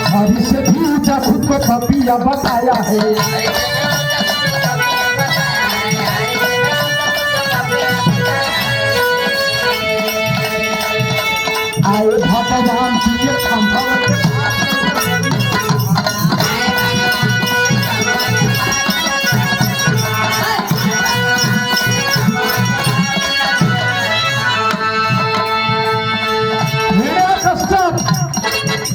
हरी से भी ऊंचा खुद को पपिया बताया है। आए भगवान जी के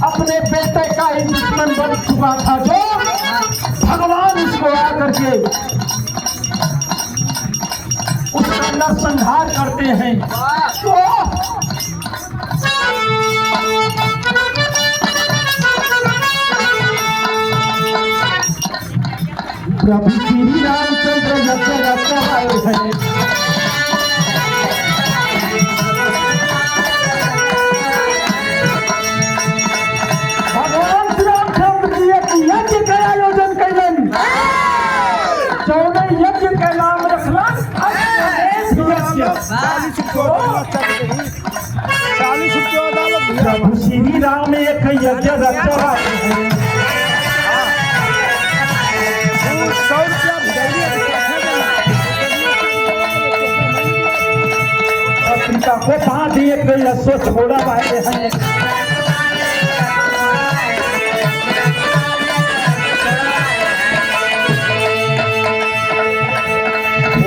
अपने बेटे का ही दुश्मन बन चुका था, जो भगवान उसको आकर के उसका नरसंहार करते हैं। तो प्रभु श्री रामचंद्र यज्ञ आए हैं। भगवान श्री रामचंद्र जी यज्ञ का आयोजन कैलन। 14 यज्ञ का नाम रखलन। प्रभु श्री राम एक यज्ञ रचा पिता को बांध एक लस्सो छोड़ा वाले हैं।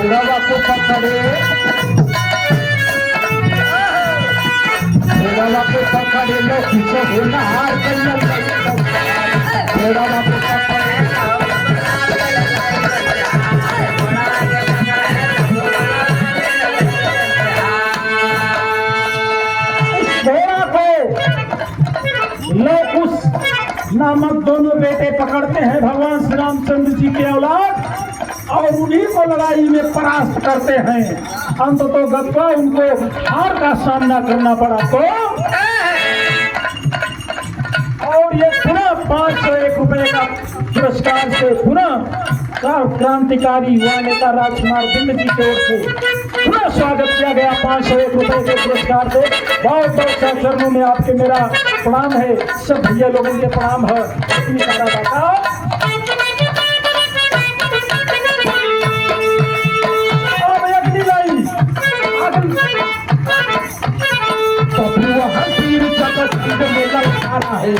घोड़ा को पकड़े, घोड़ा को पकड़े लो किसो होना हार कइल। घोड़ा को पकड़े लोकुस नामक दोनों बेटे पकड़ते हैं भगवान श्री रामचंद्र जी के औलाद, और उन्हीं को लड़ाई में परास्त करते हैं। अंततः गत्वा उनको हार का सामना करना पड़ा। तो और ये पुनः 501 रुपए का पुरस्कार से पुनः क्रांतिकारी युवा नेता राजकुमार बिंद जी की ओर से पुनः स्वागत किया गया 501 रुपए के पुरस्कार से। बहुत बहुत चरणों में आपके मेरा प्रणाम है। सब भैया लोगों के प्रणाम है। इतनी सारा बात हर तीर जगत मेला खाना है।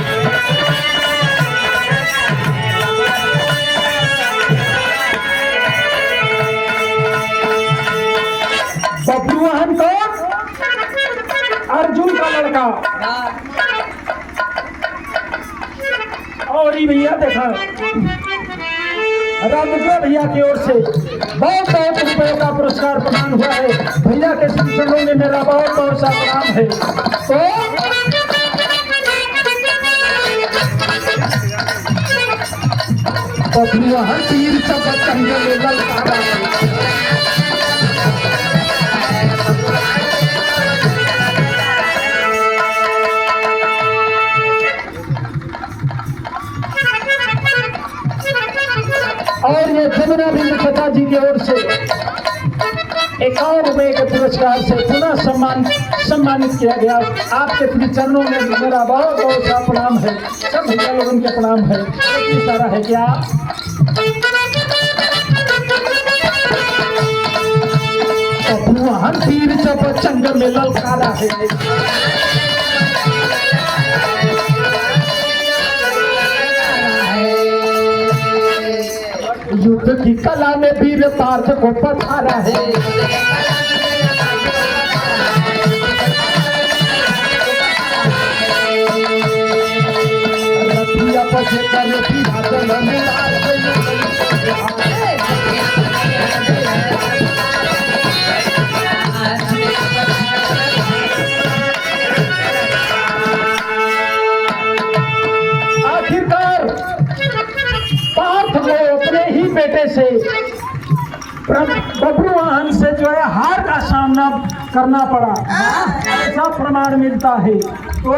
बब्रुवाहन कौन? अर्जुन का लड़का। और ये भैया देखा रामदेव भैया की ओर से बहुत बहुत रुपए का पुरस्कार प्रदान हुआ है। भैया के चरणों में मेरा बहुत बहुत सा प्रणाम है। तो हर तीर और ये जमुना बिंद पिता जी की ओर से 51 रुपए के पुरस्कार से पुनः सम्मानित किया गया। आपके श्री चरणों में मेरा बहुत बहुत सा प्रणाम है। सब भैया लोगों के प्रणाम है। इतनी सारा है क्या हर तीर जब चंग में ललकारा है। युद्ध की कला में वीर पार्थ को पठारा है। रथिया पछे करे की बादल में आखिरकार पार्थ को अपने ही बेटे से बब्रुवाहन से जो है हार का सामना करना पड़ा, ऐसा प्रमाण मिलता है। तो